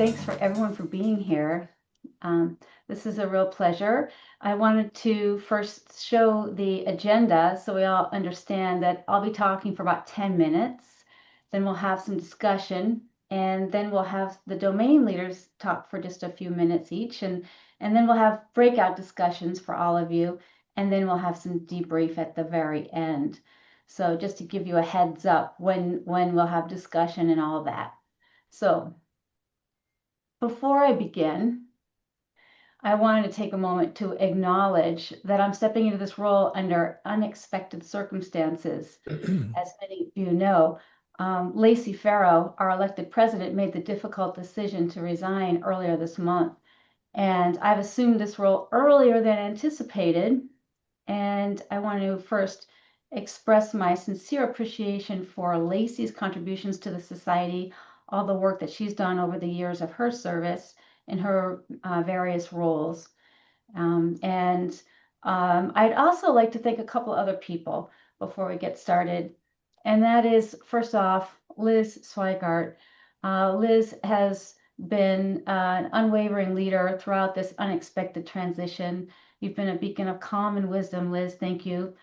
thanks for everyone for being here. This is a real pleasure. I wanted to first show the agenda so we all understand that I'll be talking for about 10 minutes. Then we'll have some discussion, and then we'll have the domain leaders talk for just a few minutes each, and then we'll have breakout discussions for all of you, and then we'll have some debrief at the very end. So just to give you a heads up when we'll have discussion and all of that. So before I begin, I wanted to take a moment to acknowledge that I'm stepping into this role under unexpected circumstances. As many of you know, Lacey Farrow, our elected president, made the difficult decision to resign earlier this month. And I've assumed this role earlier than anticipated. And I want to first express my sincere appreciation for Lacey's contributions to the society, all the work that she's done over the years of her service in her various roles. I'd also like to thank a couple other people before we get started. And that is, first off, Liz Swigart. Liz has been an unwavering leader throughout this unexpected transition. You've been a beacon of calm and wisdom, Liz. Thank you.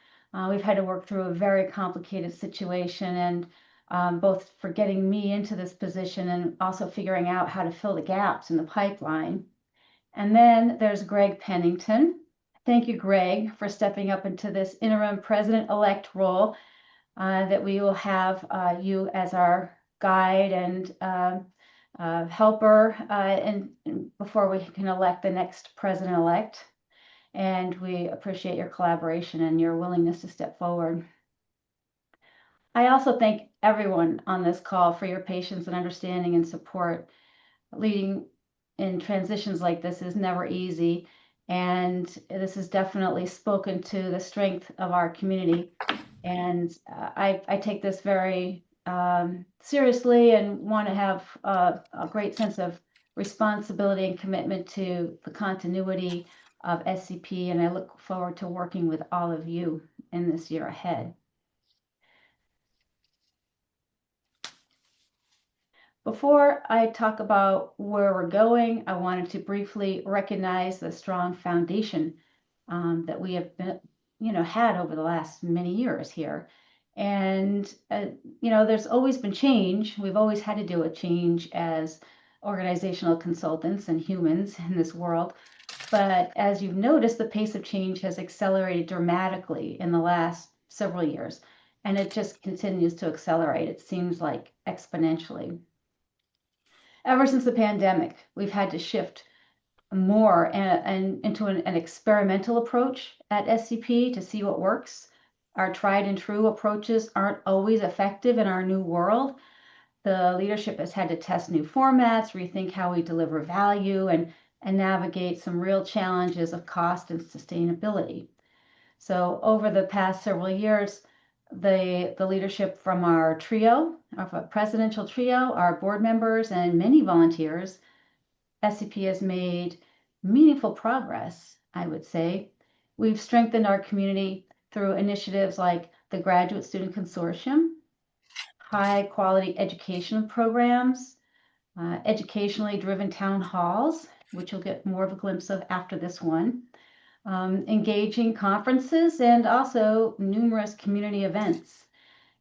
We've had to work through a very complicated situation, and both for getting me into this position and also figuring out how to fill the gaps in the pipeline. And then there's Greg Pennington. Thank you, Greg, for stepping up into this interim president-elect role, that we will have you as our guide and helper and before we can elect the next president-elect. And we appreciate your collaboration and your willingness to step forward. I also thank everyone on this call for your patience and understanding and support. Leading in transitions like this is never easy, and this has definitely spoken to the strength of our community. And I take this very seriously and want to have a great sense of responsibility and commitment to the continuity of SCP, and I look forward to working with all of you in this year ahead. Before I talk about where we're going, I wanted to briefly recognize the strong foundation that we have been, had over the last many years here. And, there's always been change. We've always had to do a change as organizational consultants and humans in this world. But as you've noticed, the pace of change has accelerated dramatically in the last several years, and it just continues to accelerate. It seems like exponentially. Ever since the pandemic, we've had to shift more and into an experimental approach at SCP to see what works. Our tried and true approaches aren't always effective in our new world. The leadership has had to test new formats, rethink how we deliver value, and navigate some real challenges of cost and sustainability. So over the past several years, the leadership from our trio, of a presidential trio, our board members, and many volunteers, SCP has made meaningful progress, I would say. We've strengthened our community through initiatives like the Graduate Student Consortium, high quality education programs, educationally driven town halls, which you'll get more of a glimpse of after this one, engaging conferences, and also numerous community events.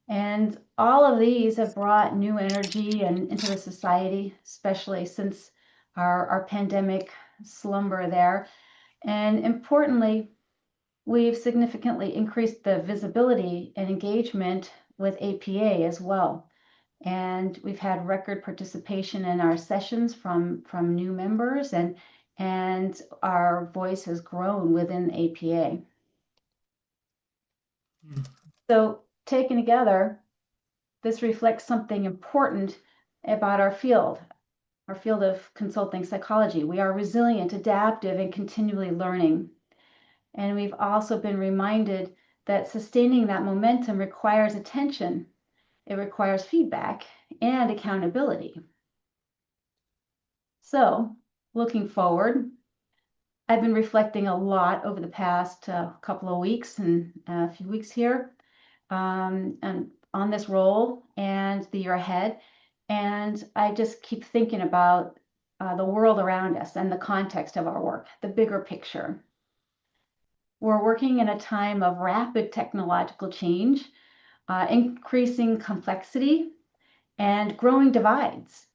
And all of these have brought new energy into the society, especially since our pandemic slumber there. And importantly, we've significantly increased the visibility and engagement with APA as well. And we've had record participation in our sessions from new members, and our voice has grown within APA. So taken together, this reflects something important about our field of consulting psychology. We are resilient, adaptive, and continually learning. And we've also been reminded that sustaining that momentum requires attention. It requires feedback and accountability. So, looking forward, I've been reflecting a lot over the past couple of weeks and a few weeks here and on this role and the year ahead. And I just keep thinking about the world around us and the context of our work, the bigger picture. We're working in a time of rapid technological change, increasing complexity, and growing divides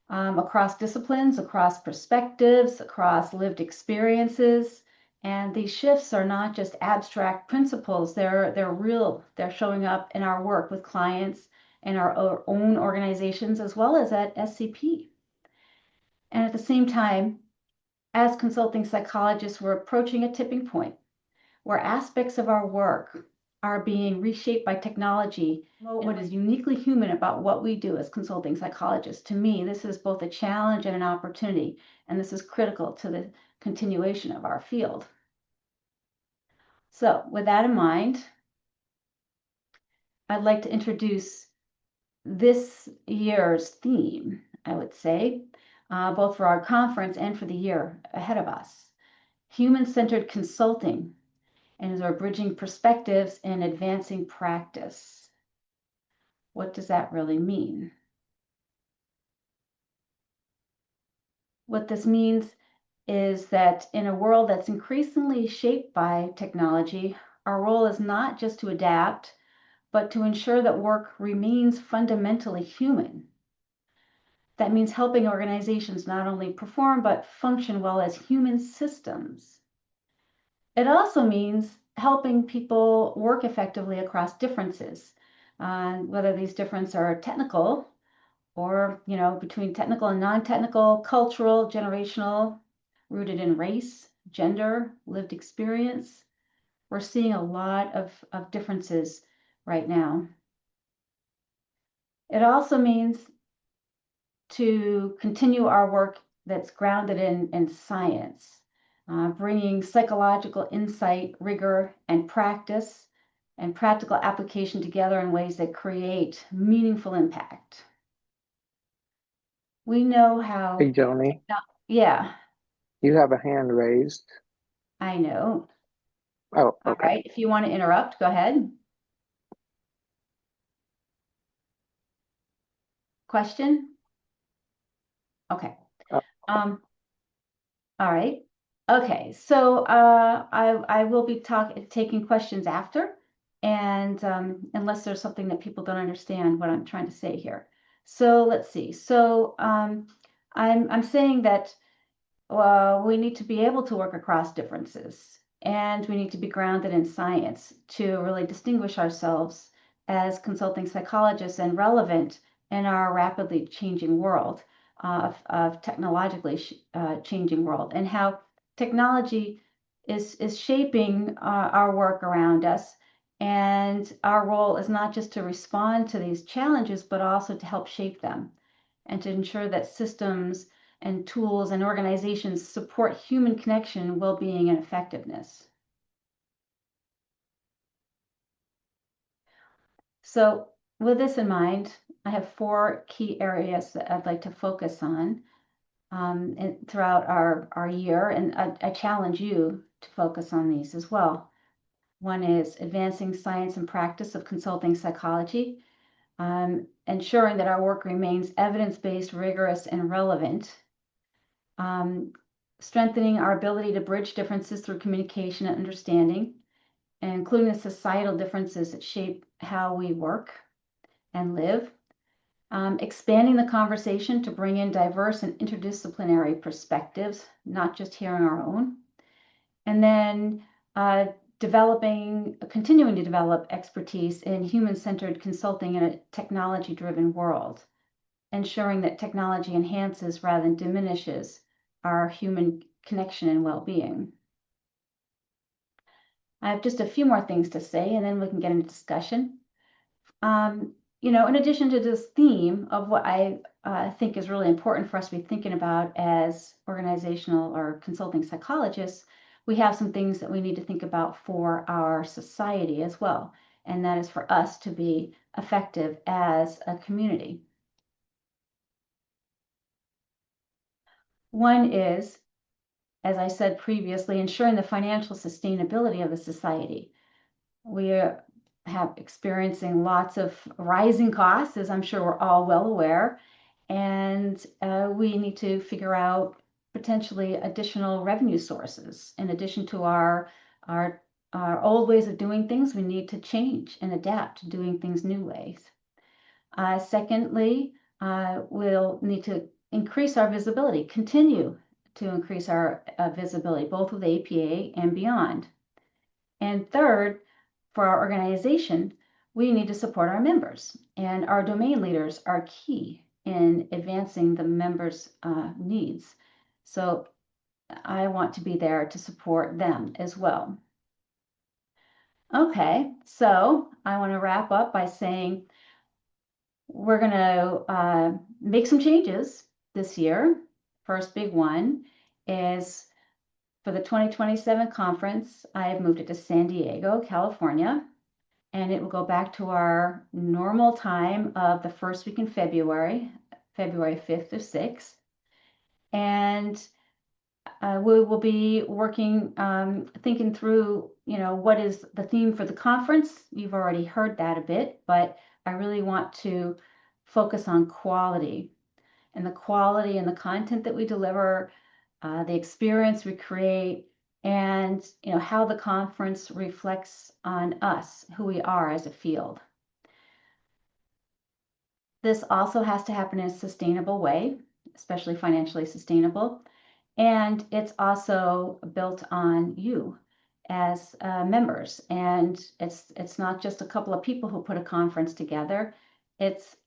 across disciplines, across perspectives, across lived experiences. And these shifts are not just abstract principles, they're real. They're showing up in our work with clients and our own organizations, as well as at SCP. And at the same time, as consulting psychologists, we're approaching a tipping point where aspects of our work are being reshaped by technology. What is uniquely human about what we do as consulting psychologists? To me, this is both a challenge and an opportunity, and this is critical to the continuation of our field. So with that in mind, I'd like to introduce this year's theme, I would say, both for our conference and for the year ahead of us. Human-centered consulting, and as we're bridging perspectives and advancing practice. What does that really mean? What this means is that in a world that's increasingly shaped by technology, our role is not just to adapt, but to ensure that work remains fundamentally human. That means helping organizations not only perform, but function well as human systems. It also means helping people work effectively across differences, whether these differences are technical or, between technical and non-technical, cultural, generational, rooted in race, gender, lived experience. We're seeing a lot of differences right now. It also means to continue our work that's grounded in science, bringing psychological insight, rigor, and practice and practical application together in ways that create meaningful impact. We know how. Hey, Joanie. Yeah. You have a hand raised. I know. Oh, okay. All right. If you want to interrupt, go ahead. Question? Okay. All right. Okay. So I will be taking questions after, and unless there's something that people don't understand what I'm trying to say here. So let's see. So I'm saying that we need to be able to work across differences, and we need to be grounded in science to really distinguish ourselves as consulting psychologists and relevant in our rapidly changing world, of technologically changing world, and how technology is shaping our work around us. And our role is not just to respond to these challenges, but also to help shape them and to ensure that systems and tools and organizations support human connection, well-being, and effectiveness. So with this in mind, I have 4 key areas that I'd like to focus on throughout our year, and I challenge you to focus on these as well. One is advancing science and practice of consulting psychology, ensuring that our work remains evidence-based, rigorous, and relevant. Strengthening our ability to bridge differences through communication and understanding, and including the societal differences that shape how we work and live. Expanding the conversation to bring in diverse and interdisciplinary perspectives, not just hearing our own. And then continuing to develop expertise in human-centered consulting in a technology-driven world, ensuring that technology enhances rather than diminishes our human connection and well-being. I have just a few more things to say, and then we can get into discussion. In addition to this theme of what I think is really important for us to be thinking about as organizational or consulting psychologists, we have some things that we need to think about for our society as well, and that is for us to be effective as a community. One is, as I said previously, ensuring the financial sustainability of the society. We have experiencing lots of rising costs, as I'm sure we're all well aware, And we need to figure out potentially additional revenue sources. In addition to our old ways of doing things, we need to change and adapt to doing things new ways. Secondly, we'll need to increase our visibility, continue to increase our visibility, both with APA and beyond. And third, for our organization, we need to support our members, and our domain leaders are key in advancing the members' needs. So I want to be there to support them as well. Okay, so I want to wrap up by saying we're going to make some changes this year. First big one is for the 2027 conference, I have moved it to San Diego, California, and it will go back to our normal time of the first week in February, February 5th or 6th. And we will be working, thinking through, what is the theme for the conference. You've already heard that a bit, but I really want to focus on quality and the quality and the content that we deliver, the experience we create, and how the conference reflects on us, who we are as a field. This also has to happen in a sustainable way, especially financially sustainable. And it's also built on you as members. And it's not just a couple of people who put a conference together, it's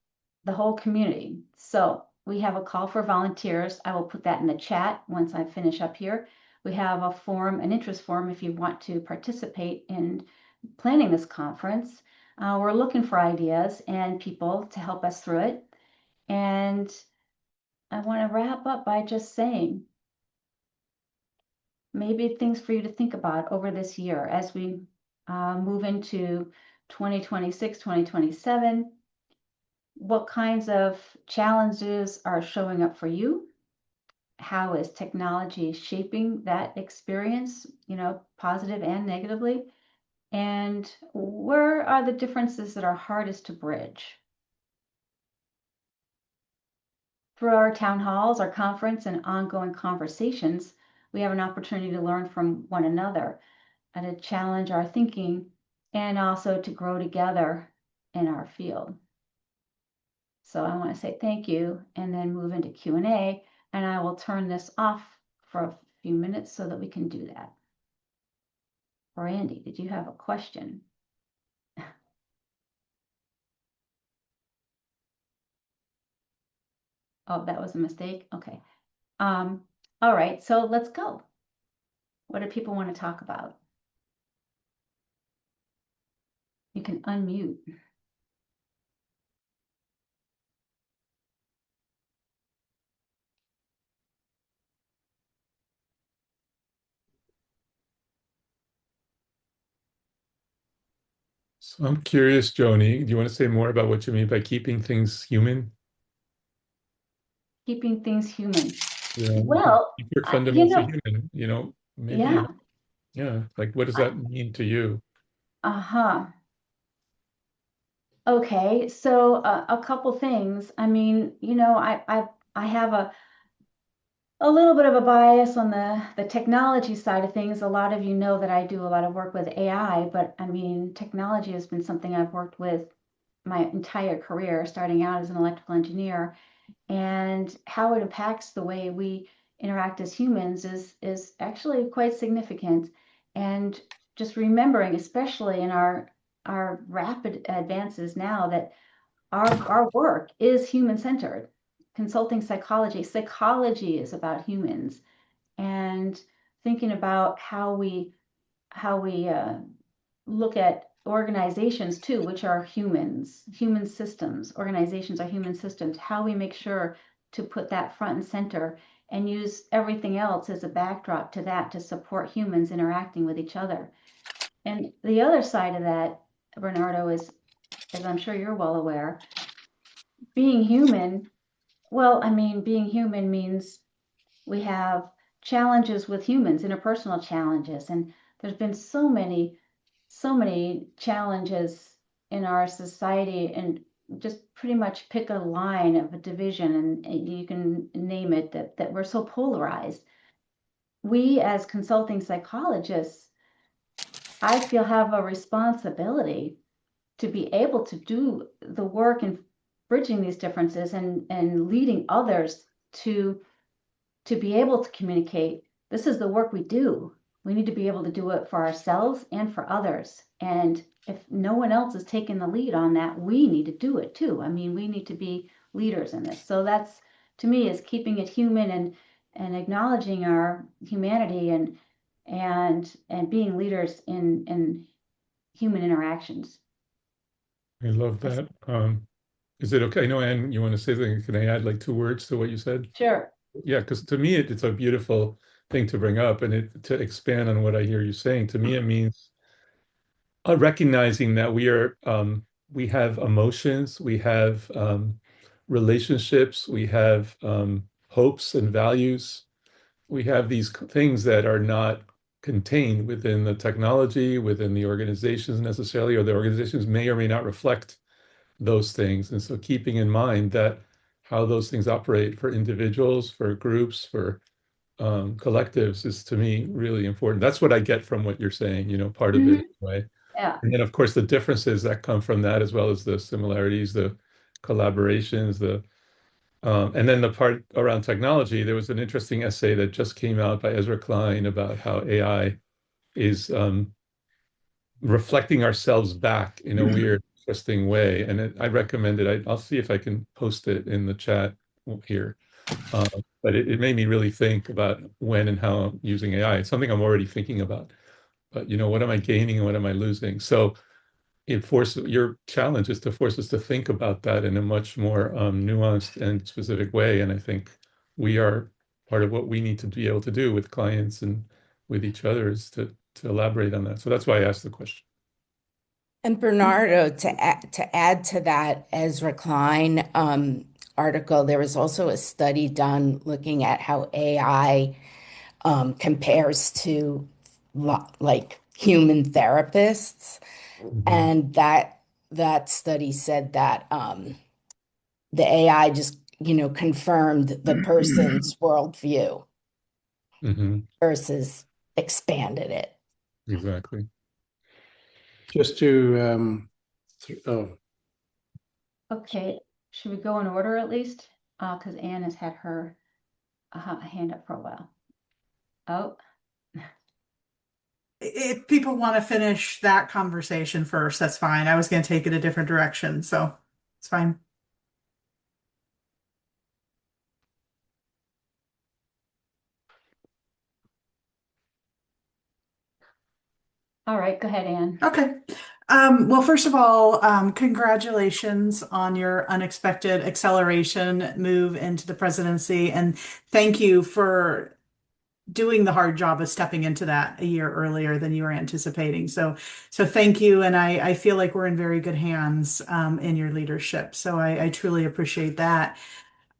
the whole community. So we have a call for volunteers. I will put that in the chat once I finish up here. We have a form, an interest form, if you want to participate in planning this conference. We're looking for ideas and people to help us through it. And I want to wrap up by just saying, maybe things for you to think about over this year as we move into 2026, 2027. What kinds of challenges are showing up for you? How is technology shaping that experience, positive and negatively? And where are the differences that are hardest to bridge? Through our town halls, our conference, and ongoing conversations, we have an opportunity to learn from one another and to challenge our thinking and also to grow together in our field. So I want to say thank you and then move into Q&A, and I will turn this off for a few minutes so that we can do that. Randy, did you have a question? Oh, that was a mistake. Okay. All right, so let's go. What do people want to talk about? You can unmute. So I'm curious, Joanie, do you want to say more about what you mean by keeping things human? Keeping things human. Yeah, Well, keep your I- fundamentals human, maybe, yeah, yeah, like what does that mean to you? uh-huh. Okay, so a couple things. I mean, I have a little bit of a bias on the technology side of things. A lot of you know that I do a lot of work with AI, but I mean, technology has been something I've worked with my entire career, starting out as an electrical engineer, and how it impacts the way we interact as humans is actually quite significant. And just remembering, especially in our rapid advances now, that our work is human-centered. Consulting psychology, psychology is about humans, and thinking about how we look at organizations too, which are humans, human systems. Organizations are human systems. How we make sure to put that front and center and use everything else as a backdrop to that to support humans interacting with each other. And the other side of that, Bernardo, is, as I'm sure you're well aware, being human. Well, I mean, being human means we have challenges with humans, interpersonal challenges, and there's been so many challenges in our society, and just pretty much pick a line of a division, and you can name it, that we're so polarized. We as consulting psychologists, I feel, have a responsibility to be able to do the work in bridging these differences and leading others to be able to communicate. This is the work we do. We need to be able to do it for ourselves and for others. And if no one else is taking the lead on that, we need to do it too. I mean, we need to be leaders in this. So that's, to me, is keeping it human and acknowledging our humanity and being leaders in human interactions. I love that. Is it okay? I know, Anne, you want to say something. Can I add like 2 words to what you said? Sure. Yeah, because to me, it's a beautiful thing to bring up, and to expand on what I hear you saying. To me, it means recognizing that we have emotions, we have relationships, we have hopes and values. We have these things that are not contained within the technology, within the organizations necessarily, or the organizations may or may not reflect those things. And so keeping in mind that how those things operate for individuals, for groups, for collectives is, to me, really important. That's what I get from what you're saying, part of it anyway. Yeah. And then, of course, the differences that come from that, as well as the similarities, the collaborations, and then the part around technology. There was an interesting essay that just came out by Ezra Klein about how AI is reflecting ourselves back in a weird, interesting way. And I recommend it. I'll see if I can post it in the chat here. But it made me really think about when and how I'm using AI. It's something I'm already thinking about. But what am I gaining and what am I losing? So your challenge is to force us to think about that in a much more nuanced and specific way. And I think we are part of what we need to be able to do with clients and with each other is to elaborate on that. So that's why I asked the question. And Bernardo, to add to that Ezra Klein article, there was also a study done looking at how AI compares to like human therapists, and that study said that the AI just confirmed the person's worldview Mhm. versus expanded it. Exactly. Just to, oh, Okay. Should we go in order at least? Because Anne has had her hand up for a while. Oh, If people want to finish that conversation first, that's fine. I was going to take it a different direction, so it's fine. all right. Go ahead, Anne. Okay. Well, first of all, congratulations on your unexpected acceleration move into the presidency, and thank you for doing the hard job of stepping into that a year earlier than you were anticipating. So thank you, and I feel like we're in very good hands in your leadership. So I truly appreciate that.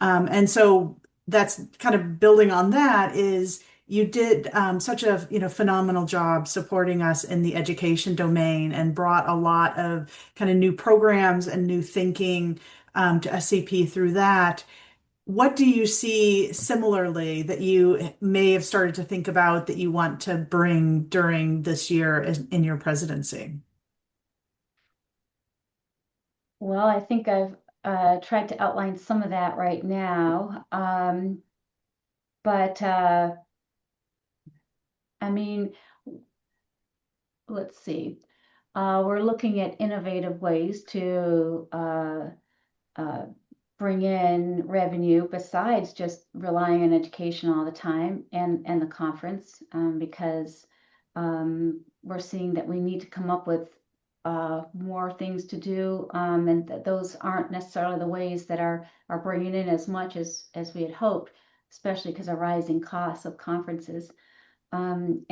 And so that's kind of building on that is you did such a phenomenal job supporting us in the education domain and brought a lot of kind of new programs and new thinking to SCP through that. What do you see similarly that you may have started to think about that you want to bring during this year in your presidency? Well, I think I've tried to outline some of that right now. But I mean, let's see. We're looking at innovative ways to uh, bring in revenue besides just relying on education all the time and the conference, because we're seeing that we need to come up with more things to do, and that those aren't necessarily the ways that are bringing in as much as we had hoped, especially because of rising costs of conferences. And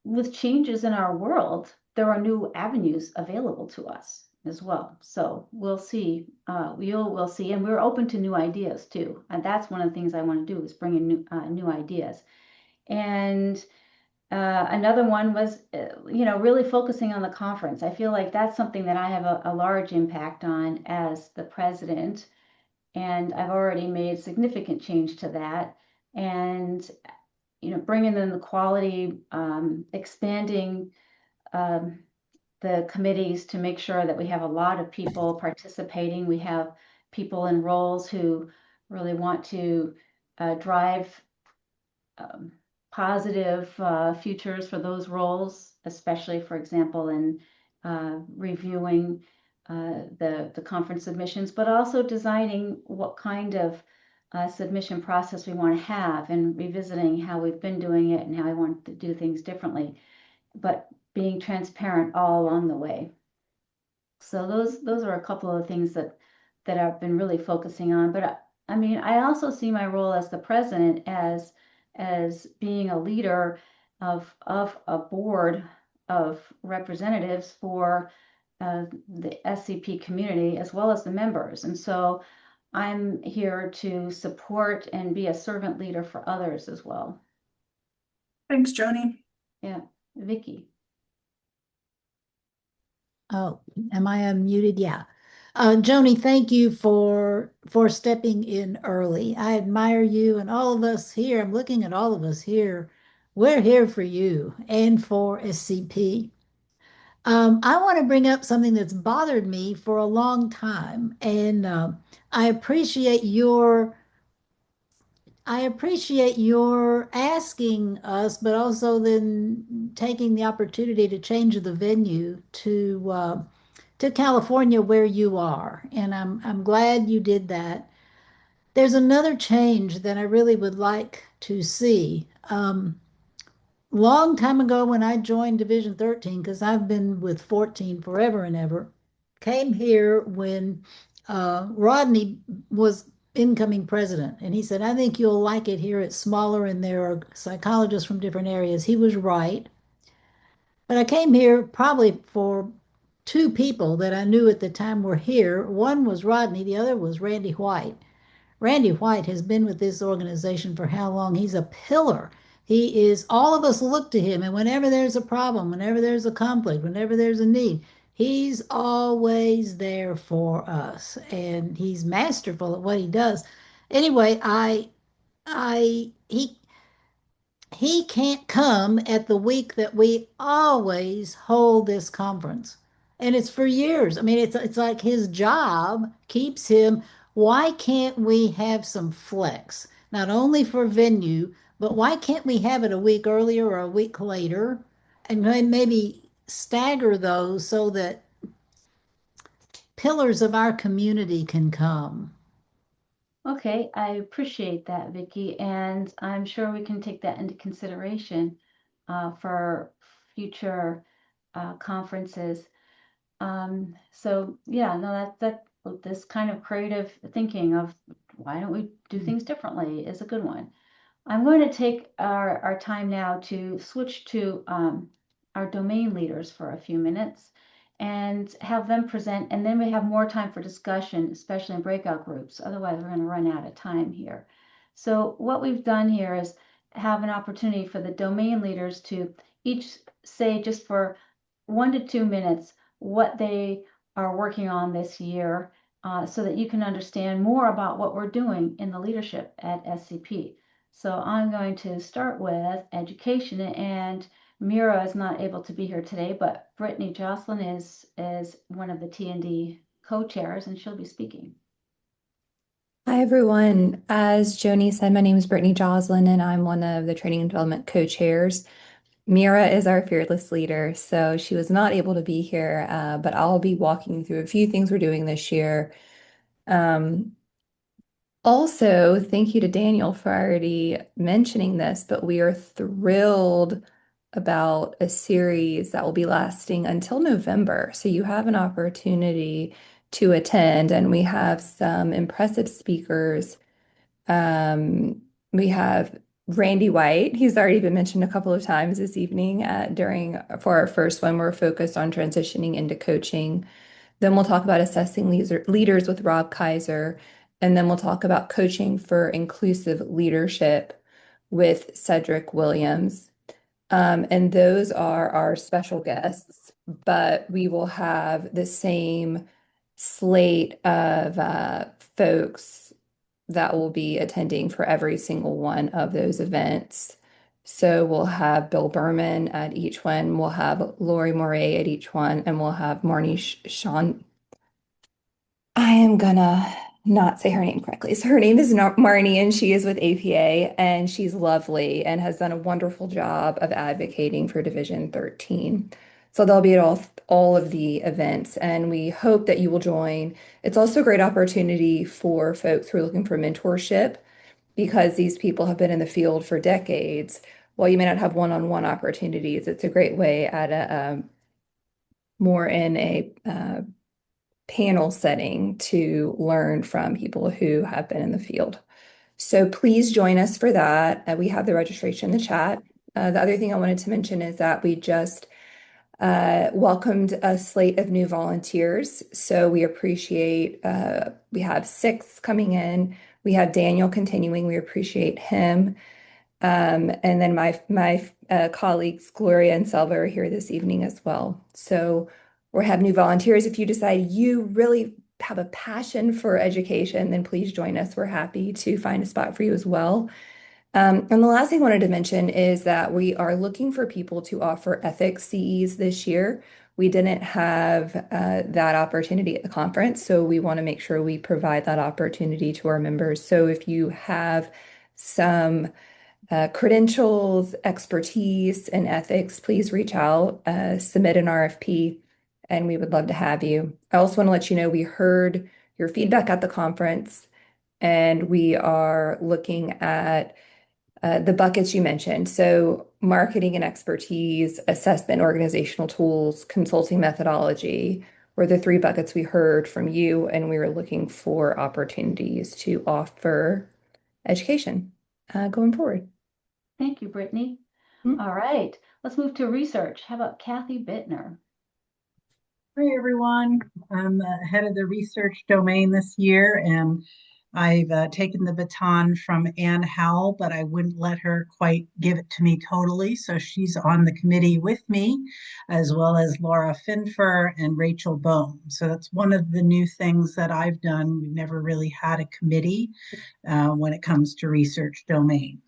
with changes in our world, there are new avenues available to us as well. So we'll see. We'll see, and we're open to new ideas too. And that's one of the things I want to do is bring in new ideas. And Another one was, really focusing on the conference. I feel like that's something that I have a large impact on as the president, and I've already made significant change to that. And, bringing in the quality, expanding the committees to make sure that we have a lot of people participating. We have people in roles who really want to drive um, positive futures for those roles, especially, for example, in reviewing the conference submissions, but also designing what kind of submission process we want to have and revisiting how we've been doing it and how we want to do things differently, but being transparent all along the way. So those are a couple of things that I've been really focusing on. But I mean, I also see my role as the president as being a leader of a board of representatives for the SCP community as well as the members. And so I'm here to support and be a servant leader for others as well. Thanks, Joanie. Yeah, Vicky. Oh, am I unmuted? Yeah. Joni, thank you for stepping in early. I admire you and all of us here. I'm looking at all of us here. We're here for you and for SCP. I want to bring up something that's bothered me for a long time, and I appreciate your asking us, but also then taking the opportunity to change the venue to California where you are. And I'm glad you did that. There's another change that I really would like to see. Long time ago when I joined Division 13, because I've been with 14 forever and ever, came here when Rodney was incoming president. And he said, I think you'll like it here. It's smaller and there are psychologists from different areas. He was right. But I came here probably for two people that I knew at the time were here. One was Rodney, the other was Randy White. Randy White has been with this organization for how long? He's a pillar. He is, all of us look to him, and whenever there's a problem, whenever there's a conflict, whenever there's a need, he's always there for us, and he's masterful at what he does. Anyway, he can't come at the week that we always hold this conference. And it's for years. I mean, it's like his job keeps him. Why can't we have some flex? Not only for venue, but why can't we have it a week earlier or a week later? And maybe stagger those so that pillars of our community can come. Okay, I appreciate that, Vicky, and I'm sure we can take that into consideration for future conferences. So yeah, no, that this kind of creative thinking of why don't we do things differently is a good one. I'm going to take our time now to switch to our domain leaders for a few minutes and have them present, and then we have more time for discussion, especially in breakout groups. Otherwise, we're going to run out of time here. So what we've done here is have an opportunity for the domain leaders to each say just for 1 to 2 minutes what they are working on this year so that you can understand more about what we're doing in the leadership at SCP. So I'm going to start with education, and Mira is not able to be here today, but Brittany Jocelyn is one of the T&D co-chairs, and she'll be speaking. Hi, everyone. As Joanie said, my name is Brittany Joslin, and I'm one of the training and development co-chairs. Mira is our fearless leader, so she was not able to be here, but I'll be walking through a few things we're doing this year. Also, thank you to Daniel for already mentioning this, but we are thrilled about a series that will be lasting until November. So you have an opportunity to attend, and we have some impressive speakers. We have Randy White. He's already been mentioned a couple of times this evening for our first one. We're focused on transitioning into coaching. Then we'll talk about assessing leaders with Rob Kaiser. And then we'll talk about coaching for inclusive leadership with Cedric Williams. And those are our special guests, but we will have the same slate of folks that will be attending for every single one of those events. So we'll have Bill Berman at each one, we'll have Lori Moray at each one, and we'll have Marnie Sean. I am gonna not say her name correctly. So her name is Marnie, and she is with APA, and she's lovely and has done a wonderful job of advocating for Division 13. So they'll be at all of the events, and we hope that you will join. It's also a great opportunity for folks who are looking for mentorship because these people have been in the field for decades. While you may not have one-on-one opportunities, it's a great way at a more in a panel setting to learn from people who have been in the field. So please join us for that. We have the registration in the chat. The other thing I wanted to mention is that we just welcomed a slate of new volunteers. So we appreciate, we have 6 coming in. We have Daniel continuing. We appreciate him. And then my colleagues, Gloria and Selva, are here this evening as well. So we'll have new volunteers. If you decide you really have a passion for education, then please join us. We're happy to find a spot for you as well. And the last thing I wanted to mention is that we are looking for people to offer ethics CEs this year. We didn't have that opportunity at the conference, so we want to make sure we provide that opportunity to our members. So if you have some credentials, expertise, and ethics, please reach out, submit an RFP, and we would love to have you. I also want to let you know we heard your feedback at the conference, and we are looking at the buckets you mentioned. So marketing and expertise, assessment, organizational tools, consulting methodology were the 3 buckets we heard from you, and we were looking for opportunities to offer education going forward. Thank you, Brittany. Hmm. All right, let's move to research. How about Kathy Bittner? Hi, everyone. I'm head of the research domain this year, and I've taken the baton from Ann Howell, but I wouldn't let her quite give it to me totally. So she's on the committee with me, as well as Laura Finfer and Rachel Bohm. So that's one of the new things that I've done. We've never really had a committee when it comes to research domain.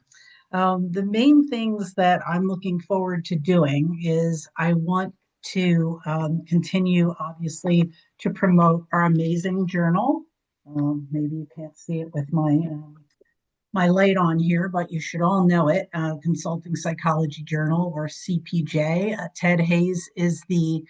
The main things that I'm looking forward to doing is I want to continue, obviously, to promote our amazing journal. Maybe you can't see it with my light on here, but you should all know it, Consulting Psychology Journal, or CPJ. Ted Hayes is the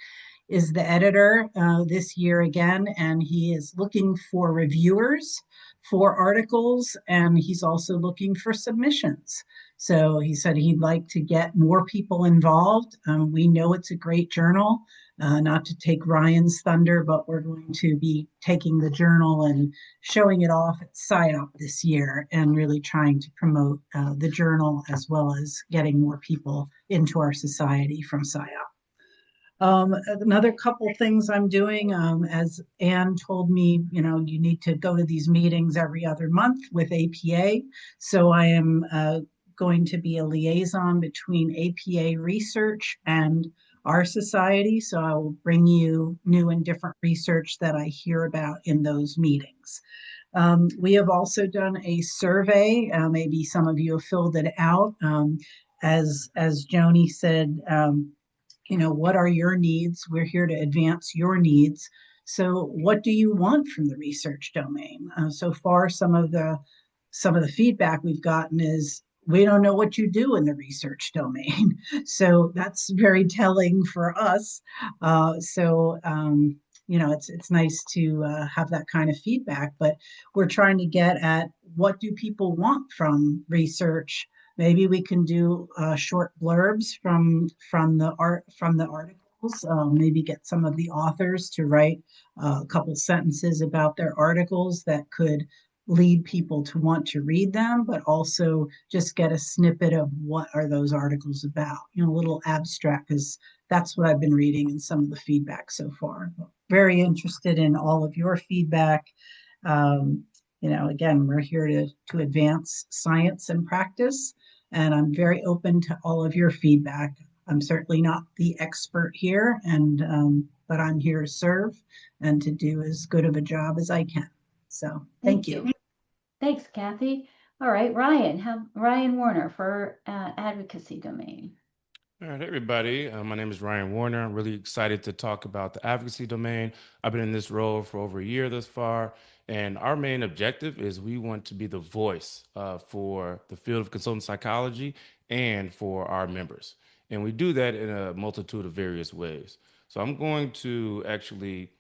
editor this year again, and he is looking for reviewers for articles, and he's also looking for submissions. So he said he'd like to get more people involved. We know it's a great journal, not to take Ryan's thunder, but we're going to be taking the journal and showing it off at PsyOp this year and really trying to promote the journal as well as getting more people into our society from PsyOp. Another couple things I'm doing, as Anne told me, you need to go to these meetings every other month with APA. So I am going to be a liaison between APA research and our society. So I will bring you new and different research that I hear about in those meetings. We have also done a survey. Maybe some of you have filled it out. As Joanie said, what are your needs? We're here to advance your needs. So what do you want from the research domain? So far, some of the feedback we've gotten is we don't know what you do in the research domain. So that's very telling for us. It's nice to have that kind of feedback, but we're trying to get at what do people want from research. Maybe we can do short blurbs from the articles. Maybe get some of the authors to write a couple sentences about their articles that could lead people to want to read them, but also just get a snippet of what are those articles about. A little abstract, because that's what I've been reading in some of the feedback so far. Very interested in all of your feedback. Again, we're here to advance science and practice. and I'm very open to all of your feedback. I'm certainly not the expert here, but I'm here to serve and to do as good of a job as I can. So thank you. Thanks, Kathy. All right, Ryan Warner for advocacy domain. All right, everybody. My name is Ryan Warner. I'm really excited to talk about the advocacy domain. I've been in this role for over a year thus far, and our main objective is we want to be the voice for the field of consultant psychology and for our members. And we do that in a multitude of various ways. So I'm going to actually,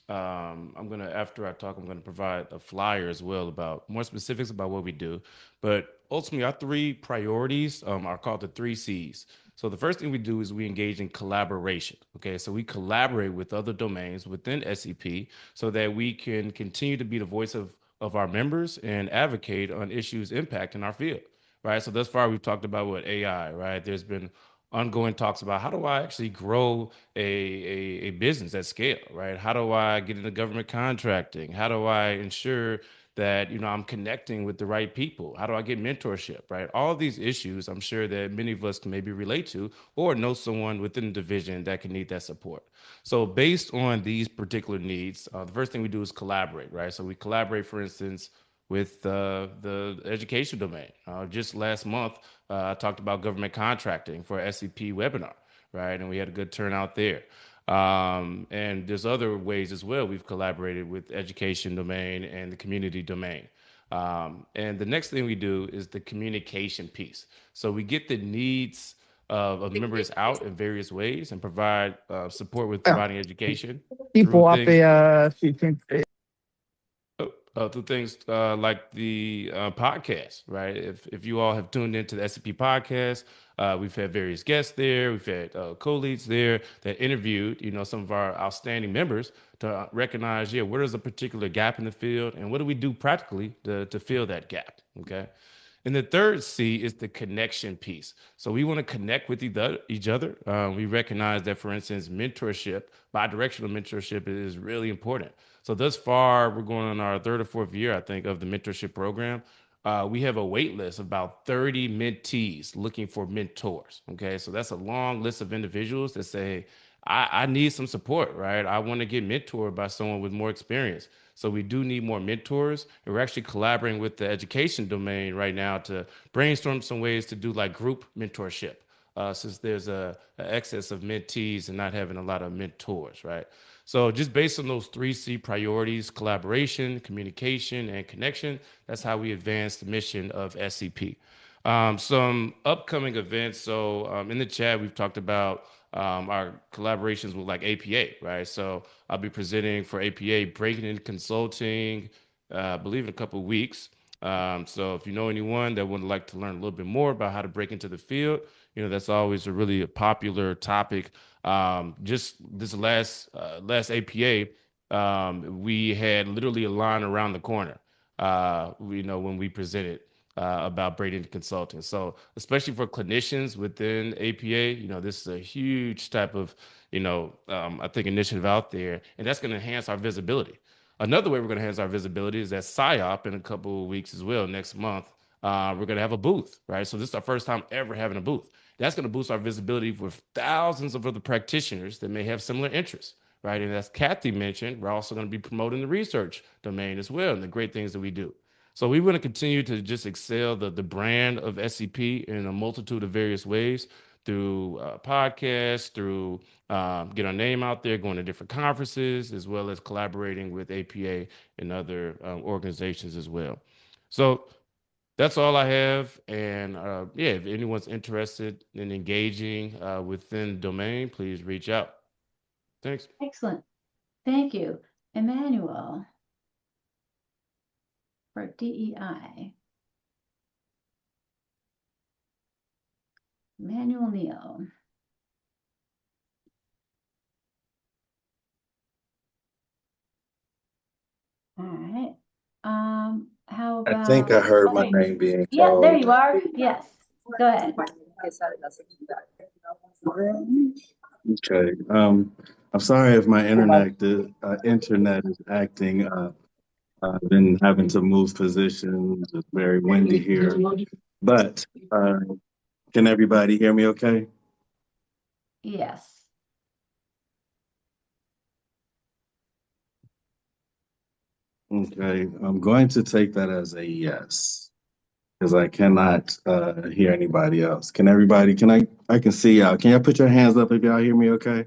after I talk, I'm going to provide a flyer as well about more specifics about what we do. But ultimately, our three priorities are called the 3 Cs. So the first thing we do is we engage in collaboration. Okay, so we collaborate with other domains within SCP so that we can continue to be the voice of our members and advocate on issues impacting our field. Right. So thus far we've talked about what AI. Right. There's been ongoing talks about how do I actually grow a business at scale. Right. How do I get into government contracting? How do I ensure that I'm connecting with the right people? How do I get mentorship, right? All of these issues I'm sure that many of us can maybe relate to or know someone within the division that can need that support. So based on these particular needs, the first thing we do is collaborate, right? So we collaborate, for instance, with the education domain. Just last month, I talked about government contracting for SCP webinar, right? And we had a good turnout there. And there's other ways as well. We've collaborated with education domain and the community domain. And the next thing we do is the communication piece. So we get the needs of members out in various ways and provide support with providing education through things like the podcast, right? If you all have tuned into the SCP podcast, we've had various guests there. We've had co-leads there that interviewed, some of our outstanding members to recognize, where there's a particular gap in the field and what do we do practically to fill that gap, okay? And the third C is the connection piece. So we want to connect with each other. We recognize that, for instance, mentorship, bi-directional mentorship is really important. So thus far, we're going on our third or fourth year, I think, of the mentorship program. We have a wait list of about 30 mentees looking for mentors. Okay, so that's a long list of individuals that say, I need some support, right? I want to get mentored by someone with more experience. So we do need more mentors. And we're actually collaborating with the education domain right now to brainstorm some ways to do like group mentorship, since there's a excess of mentees and not having a lot of mentors, right? So just based on those 3 C priorities, collaboration, communication, and connection, that's how we advance the mission of SCP. Some upcoming events. So in the chat, we've talked about our collaborations with like APA, right? So I'll be presenting for APA Breaking in Consulting, I believe in a couple of weeks. So if you know anyone that would like to learn a little bit more about how to break into the field, that's always a really popular topic. Just this last APA, we had literally a line around the corner, when we presented about breaking into consulting. So especially for clinicians within APA, this is a huge type of, I think initiative out there, and that's going to enhance our visibility. Another way we're going to enhance our visibility is that PSYOP in a couple of weeks as well, next month. We're going to have a booth, right? So this is our first time ever having a booth. That's going to boost our visibility with thousands of other practitioners that may have similar interests, right? And as Kathy mentioned, we're also going to be promoting the research domain as well and the great things that we do. So we want to continue to just excel the brand of SCP in a multitude of various ways through podcasts, through get our name out there, going to different conferences, as well as collaborating with APA and other organizations as well. So that's all I have. And if anyone's interested in engaging within the domain, please reach out. Thanks. Excellent. Thank you. Emmanuel for DEI. Emmanuel Neal. All right. How I about? think I heard my Okay. name being Yeah, there called. you are. Yes. Go ahead. Okay. I'm sorry if my internet is acting. I've been having to move positions. It's very windy here. But Can everybody hear me okay? Yes. Okay, I'm going to take that as a yes, because I cannot hear anybody else. Can everybody, I can see y'all. Can y'all put your hands up if y'all hear me okay?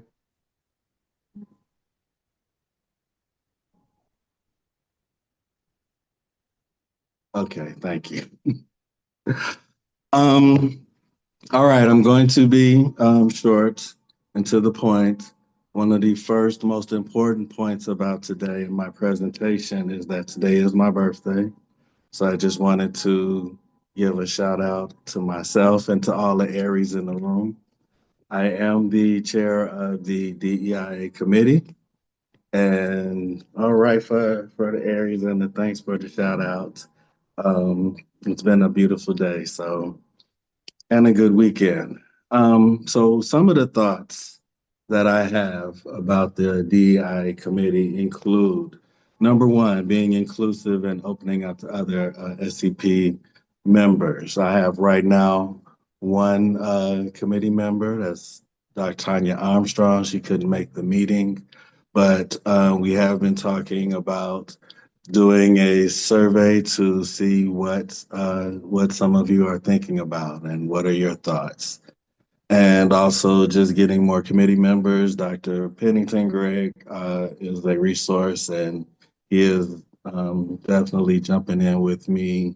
Okay, thank you. Um, all right, I'm going to be short and to the point. One of the first most important points about today in my presentation is that today is my birthday. So I just wanted to give a shout out to myself and to all the Aries in the room. I am the chair of the DEIA committee. And all right, for the Aries and the thanks for the shout out. It's been a beautiful day. So and a good weekend. So some of the thoughts that I have about the DEI committee include number one, being inclusive and opening up to other SCP members. I have right now one committee member, that's Dr. Tanya Armstrong. She couldn't make the meeting, but we have been talking about doing a survey to see what some of you are thinking about and what are your thoughts. And also just getting more committee members. Dr. Pennington Gregg is a resource, and he is definitely jumping in with me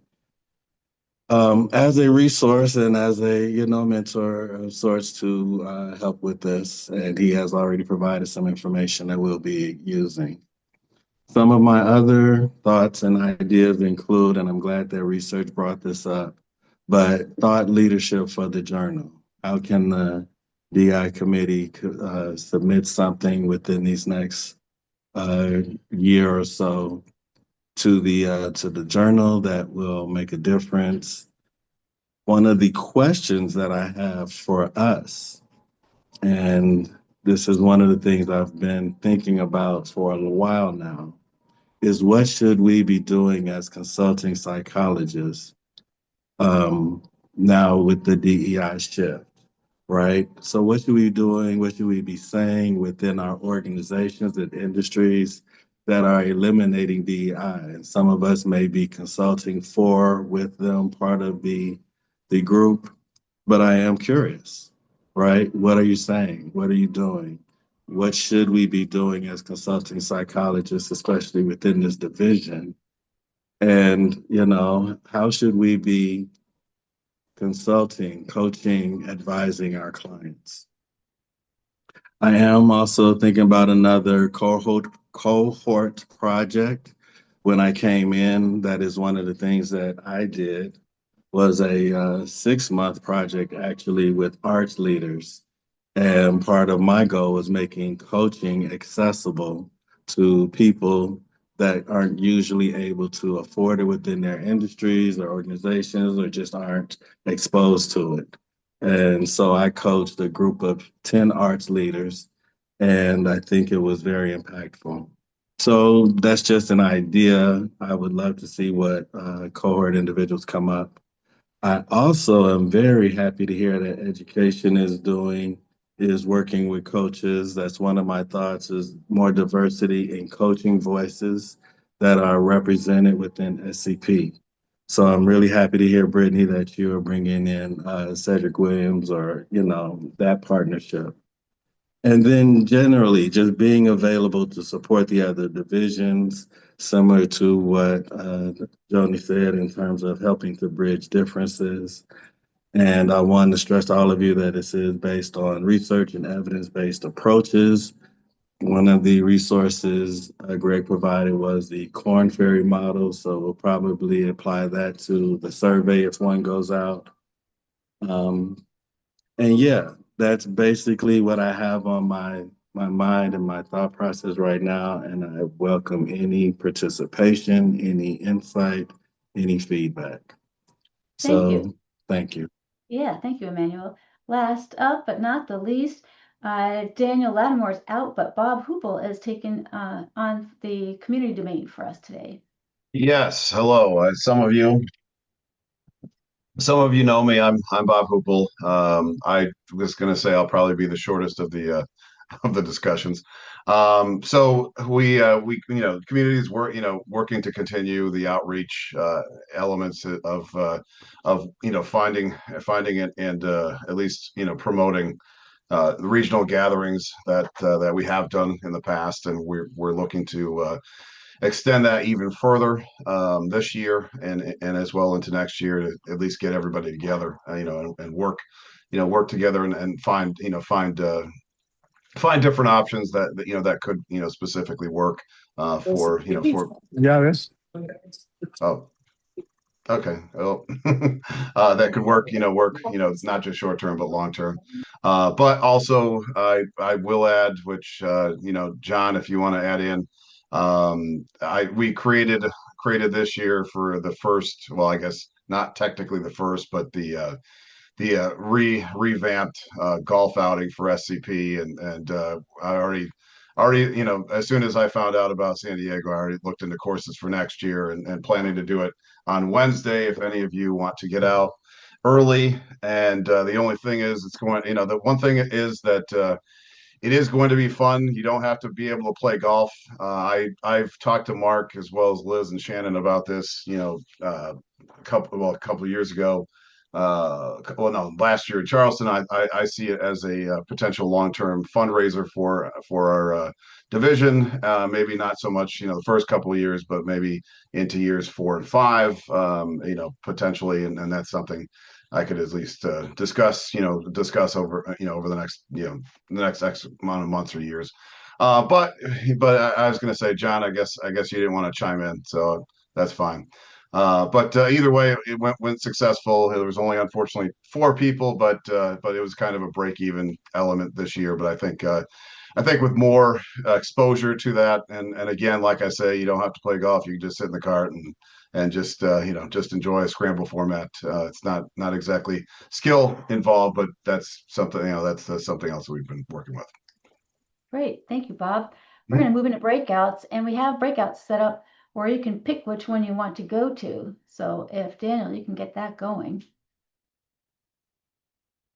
as a resource and as a mentor of sorts to help with this. And he has already provided some information that we'll be using. Some of my other thoughts and ideas include, and I'm glad that research brought this up, but thought leadership for the journal. How can the DI committee submit something within these next year or so to the journal that will make a difference? One of the questions that I have for us, and this is one of the things I've been thinking about for a while now, is what should we be doing as consulting psychologists now with the DEI shift, right? So what should we be doing? What should we be saying within our organizations and industries that are eliminating DEI? And some of us may be consulting for, with them, part of the group, but I am curious, right? What are you saying? What are you doing? What should we be doing as consulting psychologists, especially within this division? And, how should we be consulting, coaching, advising our clients? I am also thinking about another cohort project. When I came in, that is one of the things that I did was a 6-month project actually with arts leaders. And part of my goal was making coaching accessible to people that aren't usually able to afford it within their industries or organizations or just aren't exposed to it. And so I coached a group of 10 arts leaders, and I think it was very impactful. So that's just an idea. I would love to see what cohort individuals come up. I also am very happy to hear that education is working with coaches. That's one of my thoughts is more diversity in coaching voices that are represented within SCP. So I'm really happy to hear, Brittany, that you are bringing in Cedric Williams or, that partnership. And then generally just being available to support the other divisions, similar to what Joanie said in terms of helping to bridge differences. And I want to stress to all of you that this is based on research and evidence-based approaches. One of the resources Greg provided was the Corn Ferry model, so we'll probably apply that to the survey if one goes out. And yeah, that's basically what I have on my mind and my thought process right now. And I welcome any participation, any insight, any feedback. Thank you. So thank you. Yeah, thank you, Emmanuel. Last up, but not the least, Daniel Lattimore is out, but Bob Hoople is taking on the community domain for us today. Yes, hello. Some of you Some of you know me. I'm Bob Hoople. I was going to say I'll probably be the shortest of the of the discussions. So we communities work working to continue the outreach elements of finding it and at least promoting the regional gatherings that we have done in the past, and we're looking to extend that even further this year and as well into next year to at least get everybody together, and work, work together and find different options that could specifically work for Yeah, yes. oh okay. Oh, that could work, not just short term, but long term. But also, I will add, which, John, if you want to add in, we created this year for the first, well, I guess not technically the first, but the revamped golf outing for SCP, and I already as soon as I found out about San Diego, I already looked into courses for next year and planning to do it on Wednesday if any of you want to get out early. And the only thing is, the one thing is that it is going to be fun. You don't have to be able to play golf. I've talked to Mark as well as Liz and Shannon about this, a couple of years ago. Well, no, last year in Charleston. I see it as a potential long-term fundraiser for our division. Maybe not so much, the first couple of years, but maybe into years 4 and 5, potentially, and that's something I could at least discuss over over the next X amount of months or years. But I was going to say, John, I guess you didn't want to chime in, so that's fine. But either way, it went successful. There was only, unfortunately, 4 people, but it was kind of a break-even element this year. But I think with more exposure to that, and again, like I say, you don't have to play golf. You can just sit in the cart and just just enjoy a scramble format. It's not exactly skill involved, but that's something that's something else that we've been working with. Great. Thank you, Bob. We're going to move into breakouts, and we have breakouts set up where you can pick which one you want to go to. So if Daniel, you can get that going.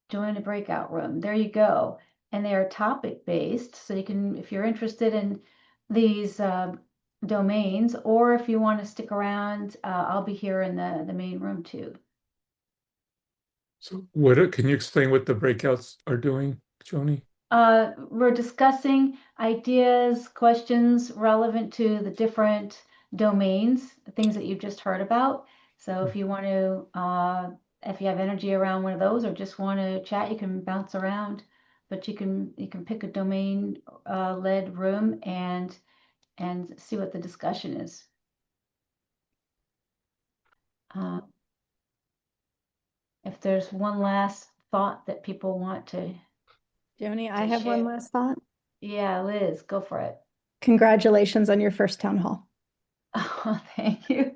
Join a breakout room. There you go. And they are topic based. So you can, if you're interested in these domains, or if you want to stick around, I'll be here in the main room too. So can you explain what the breakouts are doing, Joanie? We're discussing ideas, questions relevant to the different domains, things that you've just heard about. So if you want to, if you have energy around one of those or just want to chat, you can bounce around, but you can pick a domain led room and see what the discussion is. If there's one last thought that people want to Joanie, I have one last thought. Yeah, Liz, go for it. Congratulations on your first town hall. Oh, thank you.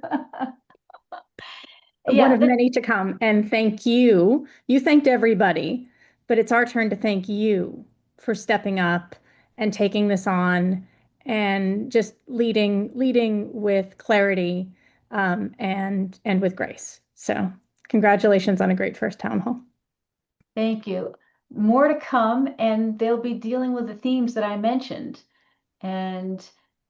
One of many to come. And thank you. You thanked everybody, but it's our turn to thank you for stepping up and taking this on and just leading with clarity, and with grace. So congratulations on a great first town hall. Thank you. More to come, and they'll be dealing with the themes that I mentioned. And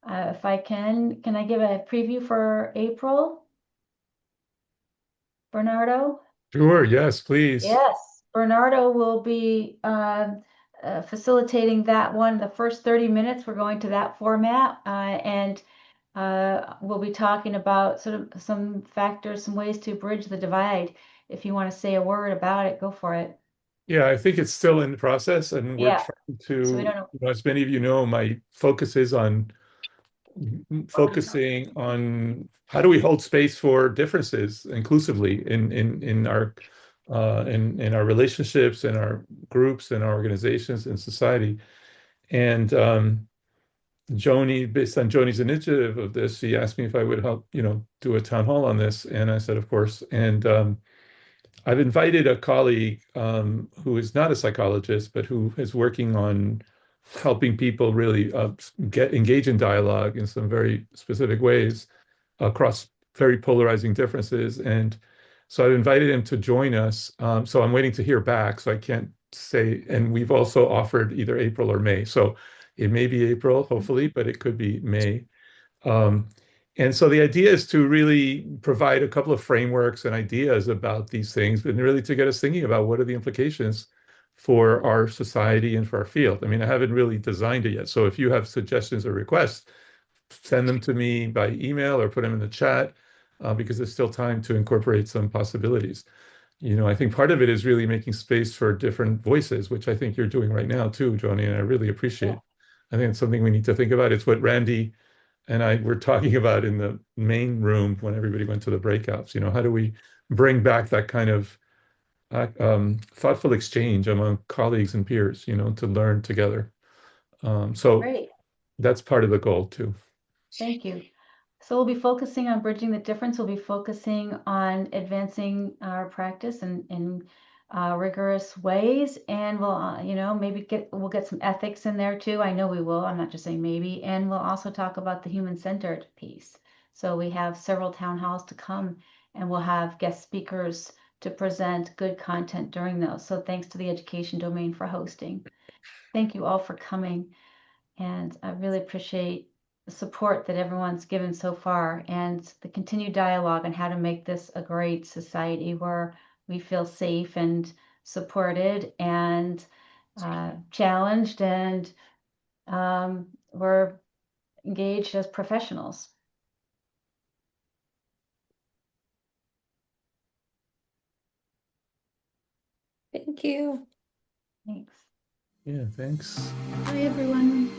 if I can I give a preview for April? Bernardo? Sure, yes, please. Yes, Bernardo will be facilitating that one. The first 30 minutes, we're going to that format, and we'll be talking about sort of some factors, some ways to bridge the divide. If you want to say a word about it, go for it. Yeah, I think it's still in the process, and we're Yeah. trying So we to, don't know. as many of you know, my focus is on focusing on how do we hold space for differences inclusively in our relationships, in our groups, in our organizations, in society. And Joanie, based on Joanie's initiative of this, she asked me if I would help, do a town hall on this, and I said, of course. And I've invited a colleague who is not a psychologist, but who is working on helping people really engage in dialogue in some very specific ways across very polarizing differences. And So I've invited him to join us. So I'm waiting to hear back. So I can't say. And we've also offered either April or May. So it may be April, hopefully, but it could be May. Um, and so the idea is to really provide a couple of frameworks and ideas about these things, and really to get us thinking about what are the implications for our society and for our field. I mean, I haven't really designed it yet. So if you have suggestions or requests, send them to me by email or put them in the chat, because there's still time to incorporate some possibilities. I think part of it is really making space for different voices, which I think you're doing right now too, Joanie, and I really appreciate. I think it's something we need to think about. It's what Randy and I were talking about in the main room when everybody went to the breakouts. How do we bring back that kind of thoughtful exchange among colleagues and peers, to learn together. So Great. that's part of the goal too. Thank you. So we'll be focusing on bridging the difference. We'll be focusing on advancing our practice in rigorous ways, and we'll, maybe we'll get some ethics in there too. I know we will. I'm not just saying maybe. And we'll also talk about the human-centered piece. So we have several town halls to come, and we'll have guest speakers to present good content during those. So thanks to the education domain for hosting. Thank you all for coming, and I really appreciate the support that everyone's given so far and the continued dialogue on how to make this a great society where we feel safe and supported and challenged, and we're engaged as professionals. Thank you. Thanks. Yeah, thanks. Bye, everyone.